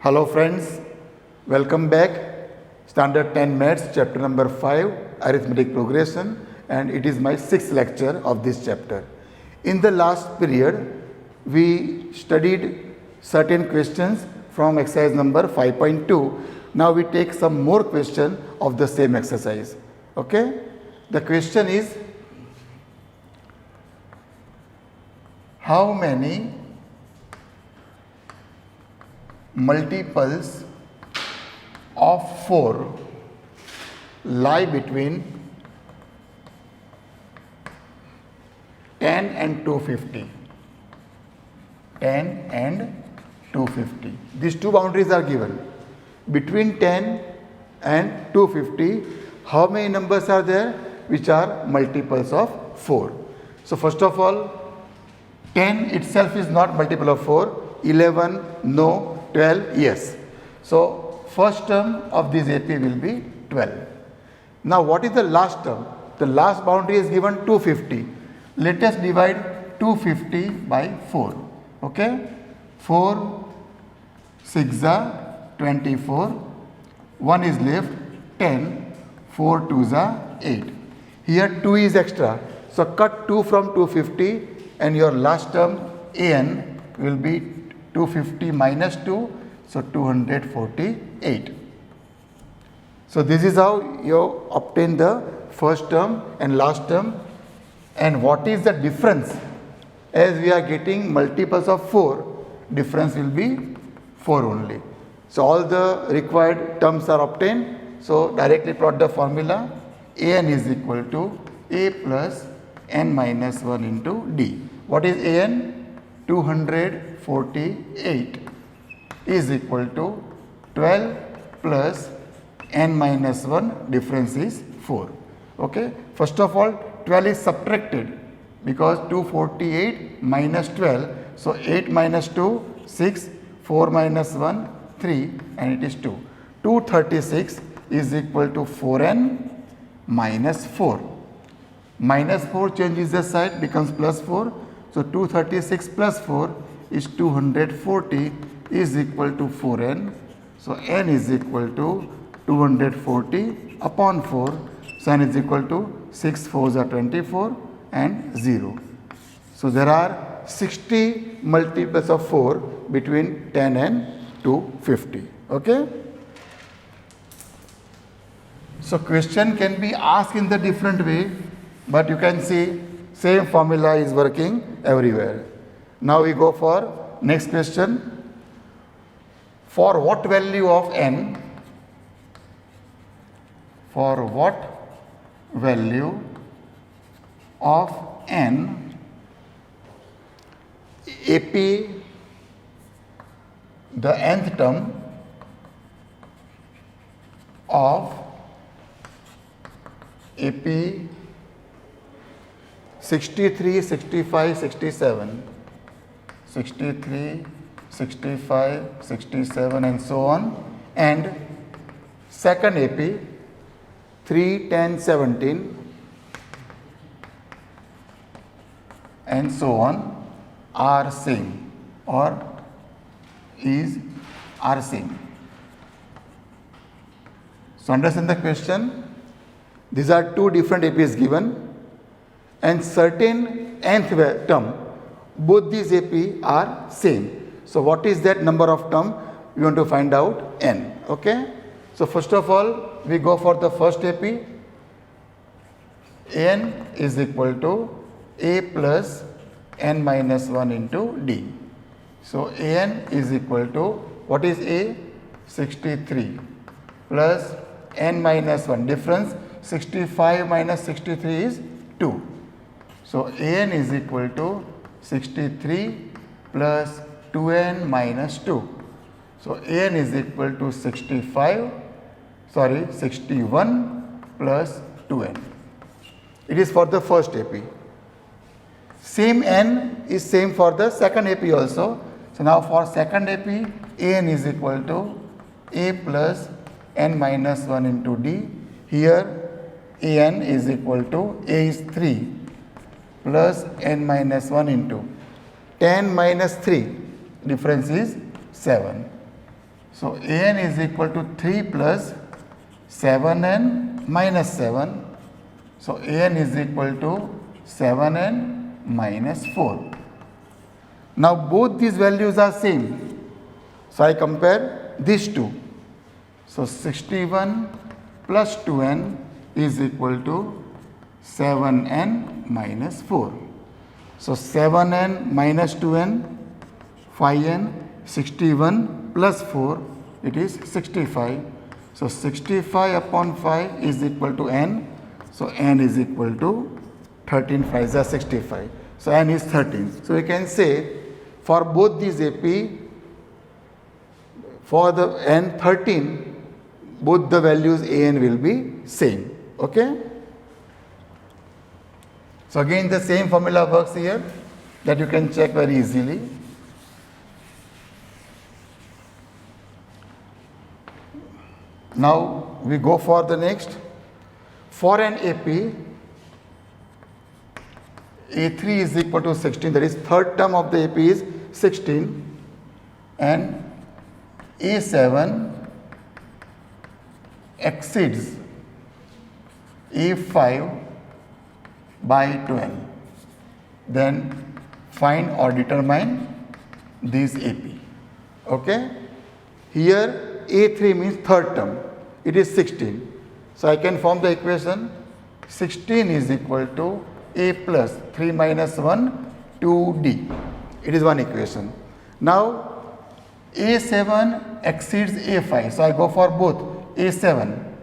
Hello friends, welcome back. Standard 10 Maths, chapter number 5, Arithmetic Progression, and it is my 6th lecture of this chapter. In the last period, we studied certain questions from exercise number 5.2. Now we take some more question of the same exercise. Okay? The question is, how many multiples of 4 lie between 10 and 250? 10 and 250. These two boundaries are given. Between 10 and 250, how many numbers are there which are multiples of 4? So first of all, 10 itself is not multiple of 4. 11, no. 12, yes. So first term of this AP will be 12. Now what is the last term? The last boundary is given 250. Let us divide 250 by 4. Okay? 4 6 are 24. 1 is left, 10. 4 2s are 8. Here 2 is extra. So cut 2 from 250 and your last term AN will be 250 minus 2, so 248. So this is how you obtain the first term and last term. And what is the difference? As we are getting multiples of 4, difference will be 4 only. So all the required terms are obtained. So directly plot the formula. AN is equal to A plus N minus 1 into D. What is AN? 248 is equal to 12 plus N minus 1, difference is 4. Okay. First of all, 12 is subtracted because 248 minus 12. So 8 minus 2, 6, 4 minus 1, 3, and it is 2. 236 is equal to 4N minus 4. Minus 4 changes the side, becomes plus 4. So 236 plus 4 is 240 is equal to 4N. So N is equal to 240 upon 4. So N is equal to 6 4s are 24 and 0. So there are 60 multiples of 4 between 10 and 250. Okay? So question can be asked in the different way, but you can see same formula is working everywhere. Now we go for next question. For what value of N? For what value of N AP, the nth term of AP 63, 65, 67, 63, 65, 67 and so on, and second AP 3, 10, 17 and so on are same or are same. So understand the question. These are two different APs given and certain nth term, both these AP are same. So what is that number of term? We want to find out N. Okay. So first of all, we go for the first AP. N is equal to A plus N minus 1 into D. So AN is equal to, what is A? 63 plus N minus 1. Difference 65 minus 63 is 2. So AN is equal to 63 plus 2N minus 2. So AN is equal to 61 plus 2N. It is for the first AP. Same N is same for the second AP also. So now for second AP, AN is equal to A plus N minus 1 into D. Here AN is equal to A is 3 plus N minus 1 into 10 minus 3, difference is 7. So an is equal to 3 plus 7n minus 7. So an is equal to 7n minus 4. Now both these values are same. So I compare these two. So 61 plus 2n is equal to 7n minus 4. So 7n minus 2n, 5n, 61 plus 4, it is 65. So 65 upon 5 is equal to n. So n is equal to 13 5s are 65. So n is 13. So we can say for both these AP, for the n 13, both the values an will be same. Okay. So again the same formula works here, that you can check very easily. Now we go for the next. For an AP, A3 is equal to 16, that is third term of the AP is 16, and A7 exceeds A5 by 12. Then find or determine this AP. Okay? Here A3 means third term, it is 16. So I can form the equation 16 is equal to A plus 3 minus 1 2D. It is one equation. Now A7 exceeds A5. So I go for both. A7.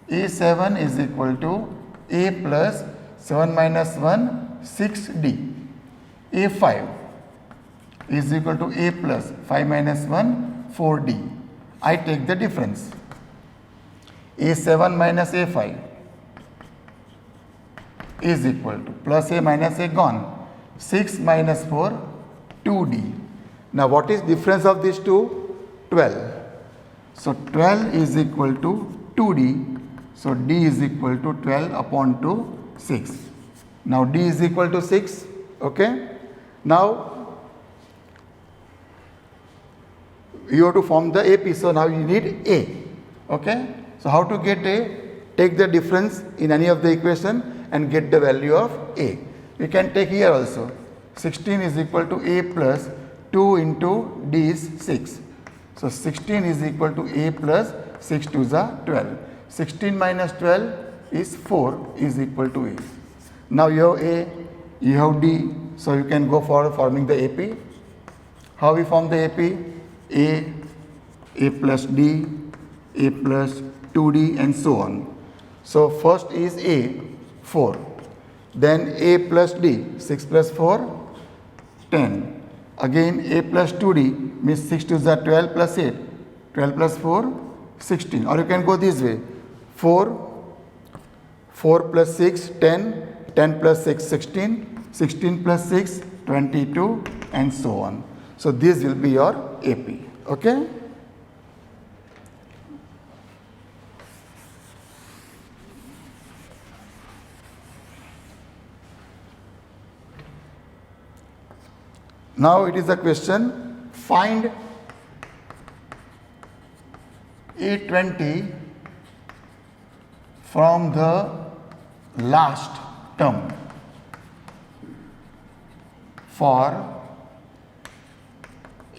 A7 is equal to A plus 7 minus 1 6D. A5 is equal to A plus 5 minus 1 4D. I take the difference. A7 minus A5 is equal to plus A minus A gone. 6 minus 4 2D. Now what is difference of these two? 12. So 12 is equal to 2D. So D is equal to 12 upon 2 6. Now D is equal to 6. Okay. Now you have to form the AP. So now you need A. Okay. So how to get A? Take the difference in any of the equation and get the value of A. You can take here also. 16 is equal to A plus 2 into D is 6. So 16 is equal to A plus 6 2s are 12. 16 minus 12 is 4 is equal to A. Now you have A, you have D. So you can go for forming the AP. How we form the AP? A plus D, A plus 2D and so on. So first is A, 4. Then A plus D, 6 plus 4, 10. Again A plus 2D means 6 2s are 12 plus 8. 12 plus 4, 16. Or you can go this way. 4, 4 plus 6, 10. 10 plus 6, 16. 16 plus 6, 22 and so on. So this will be your AP. Okay. Now it is a question, find A20 from the last term for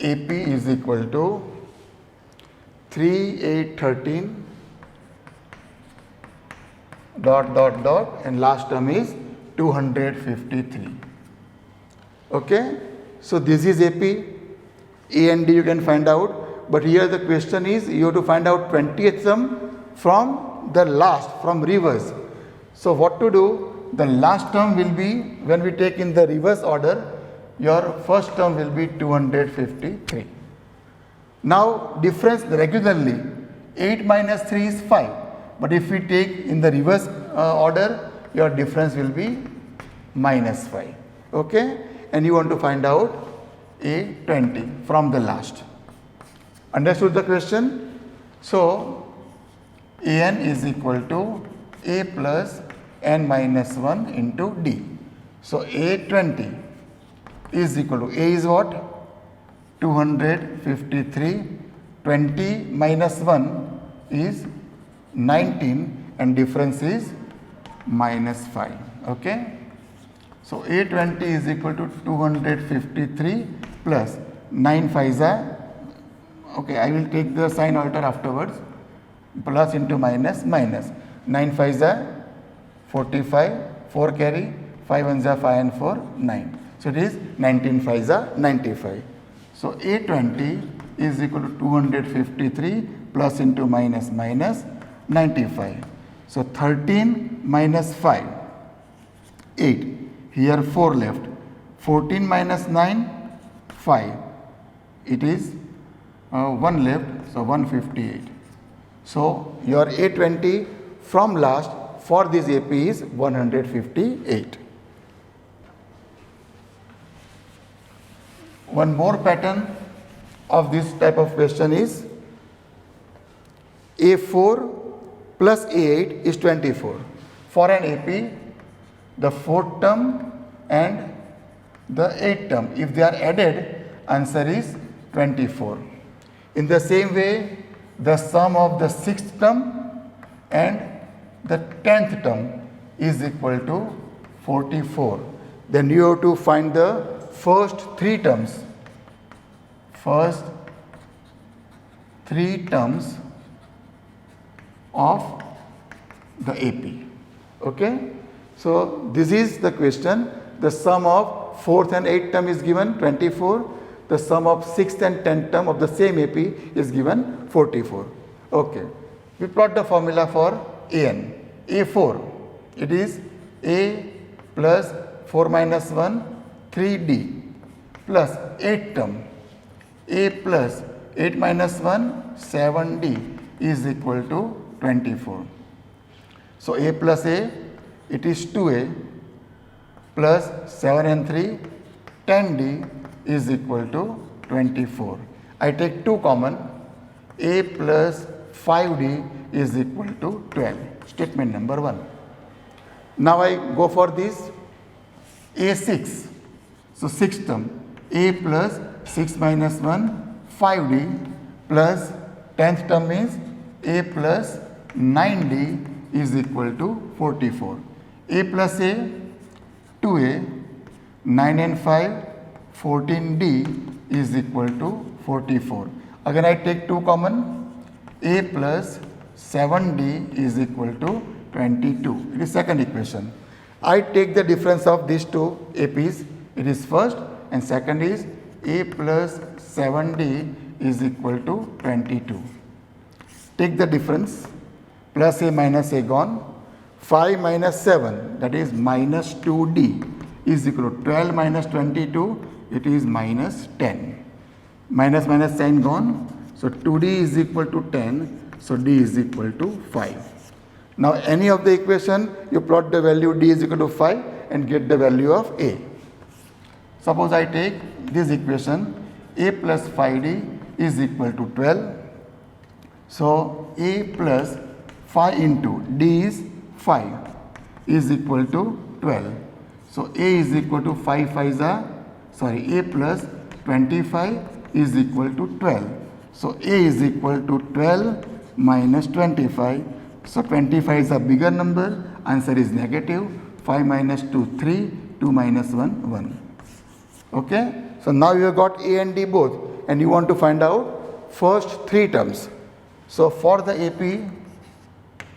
AP is equal to 3, 8, 13 dot and last term is 253. Okay. So this is AP, A and D you can find out, but here the question is you have to find out 20th term from the last, from reverse. So what to do? The last term will be, when we take in the reverse order, your first term will be 253. Now difference regularly, 8 minus 3 is 5, but if we take in the reverse order, your difference will be minus 5. Okay. And you want to find out A20 from the last. Understood the question? So An is equal to A plus n minus 1 into D. So A20 is equal to A is what? 253 20 minus 1 is 19 and difference is minus 5. Okay. So A20 is equal to 253 plus 9 5s are, okay, I will take the sign alter afterwards, plus into minus, minus 9 5s are 45, 4 carry, 5 1s are 5 and 4 9. So it is 19 5s are 95. So A20 is equal to 253 plus into minus, minus 95. So 13 minus 5, 8. Here 4 left. 14 minus 9, 5. It is 1 left, so 158. So your A20 from last for this AP is 158. One more pattern of this type of question is A4 plus A8 is 24. For an AP, the 4th term and the 8th term, if they are added, answer is 24. In the same way, the sum of the 6th term and the 10th term is equal to 44. Then you have to find the first 3 terms. First 3 terms of the AP. Okay. So this is the question. The sum of 4th and 8th term is given 24. The sum of 6th and 10th term of the same AP is given 44. Okay. We plot the formula for AN. A4, it is A plus 4 minus 1, 3D plus 8th term. A plus 8 minus 1, 7D is equal to 24. So A plus A, it is 2A plus 7 and 3, 10D is equal to 24. I take 2 common, A plus 5D is equal to 12. Statement number 1. Now I go for this A6. So 6th term, A plus 6 minus 1, 5D plus 10th term is A plus 9D is equal to 44. A plus A, 2A, 9 and 5, 14D is equal to 44. Again I take 2 common, A plus 7D is equal to 22. It is second equation. I take the difference of these two APs. It is first and second is A plus 7D is equal to 22. Take the difference, plus A minus A gone. 5 minus 7, that is minus 2D is equal to 12 minus 22, it is minus 10. Minus minus sign gone. So 2D is equal to 10, so D is equal to 5. Now any of the equation, you plot the value D is equal to 5 and get the value of A. Suppose I take this equation, A plus 5D is equal to 12. So A plus 5 into D is 5 is equal to 12. So A is equal to 5 5s are, A plus 25 is equal to 12. So A is equal to 12 minus 25. So 25 is a bigger number, answer is negative. 5 minus 2, 3, 2 minus 1, 1. Okay. So now you have got A and D both and you want to find out first 3 terms. So for the AP,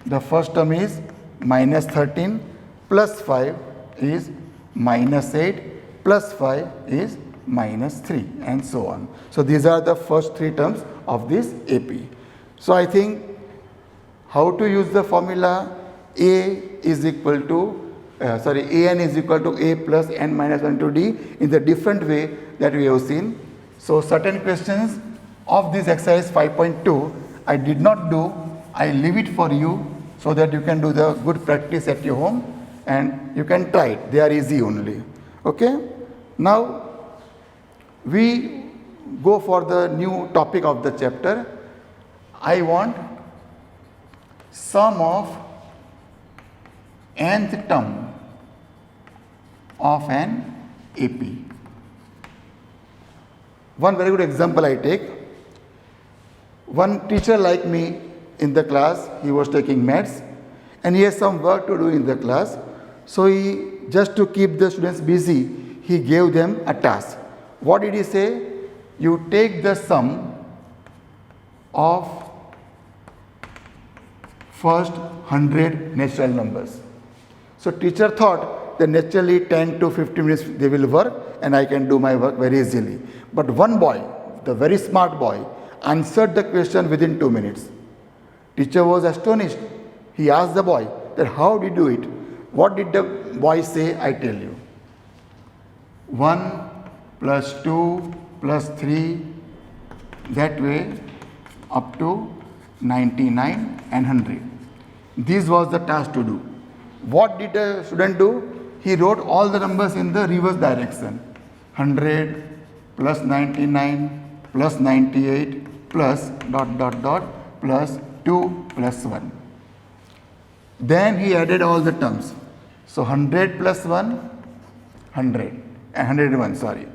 the first term is minus 13 plus 5 is minus 8 plus 5 is minus 3 and so on. So these are the first 3 terms of this AP. So I think how to use the formula A is equal to AN is equal to A plus N minus 1 to D in the different way that we have seen. So certain questions of this exercise 5.2 I did not do, I leave it for you so that you can do the good practice at your home and you can try it. They are easy only. Okay. Now we go for the new topic of the chapter. I want sum of nth term of an AP. One very good example I take. One teacher like me in the class, he was taking maths and he has some work to do in the class. So he, just to keep the students busy, he gave them a task. What did he say? You take the sum of first 100 natural numbers. So teacher thought that naturally 10 to 15 minutes they will work and I can do my work very easily. But one boy, the very smart boy, answered the question within 2 minutes. Teacher was astonished. He asked the boy that how did you do it? What did the boy say? I tell you. 1 plus 2 plus 3, that way up to 99 and 100. This was the task to do. What did the student do? He wrote all the numbers in the reverse direction. 100 plus 99 plus 98 plus dot dot dot plus 2 plus 1. Then he added all the terms. So 100 plus 1, 100, 101, sorry.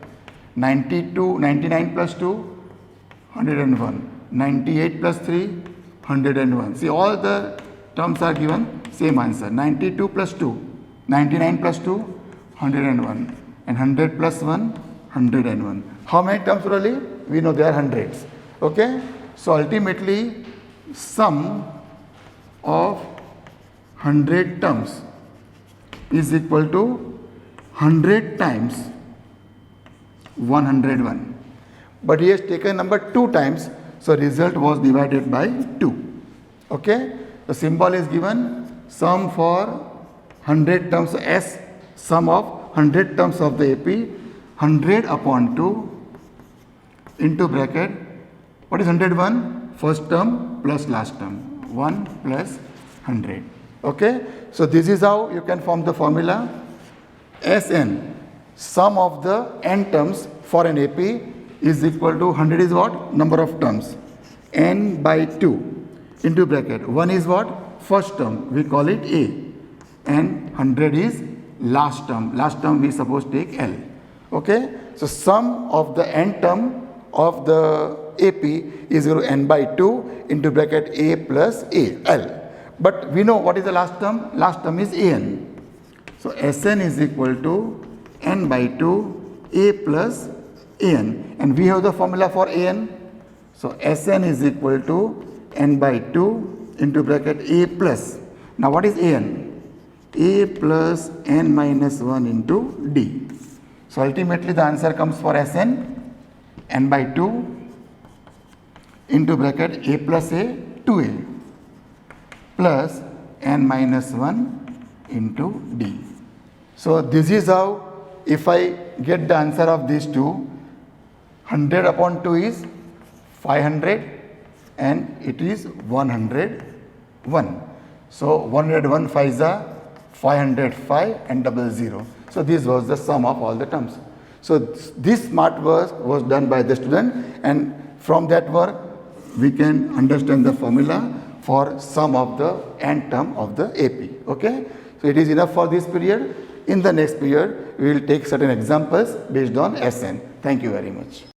92, 99 plus 2, 101. 98 plus 3, 101. See, all the terms are given same answer. 92 plus 2, 99 plus 2, 101. And 100 plus 1, 101. How many terms really? We know there are hundreds. Okay? So ultimately, sum of 100 terms is equal to 100 times 101. But he has taken number 2 times, so result was divided by 2. Okay? The symbol is given, sum for 100 terms, S, sum of 100 terms of the AP, 100 upon 2 into bracket, what is 101? First term plus last term, 1 plus 100. Okay? So this is how you can form the formula. Sn, sum of the n terms for an AP is equal to 100 is what? Number of terms. N by 2 into bracket. 1 is what? First term. We call it A. And 100 is last term. Last term we suppose take L. Okay? So sum of the n term of the AP is equal to n by 2 into bracket A plus A, L. But we know what is the last term? Last term is An. So Sn is equal to n by 2 A plus An. And we have the formula for An. So Sn is equal to n by 2 into bracket A plus. Now what is An? A plus n minus 1 into D. So ultimately the answer comes for Sn, n by 2 into bracket A plus A, 2A plus n minus 1 into D. So this is how, if I get the answer of these two, 100 upon 2 is 500 and it is 101. So 101 5s are 505 and 00. So this was the sum of all the terms. So this smart work was done by the student, and from that work we can understand the formula for sum of the n term of the AP. Okay? So it is enough for this period. In the next period, we will take certain examples based on Sn. Thank you very much.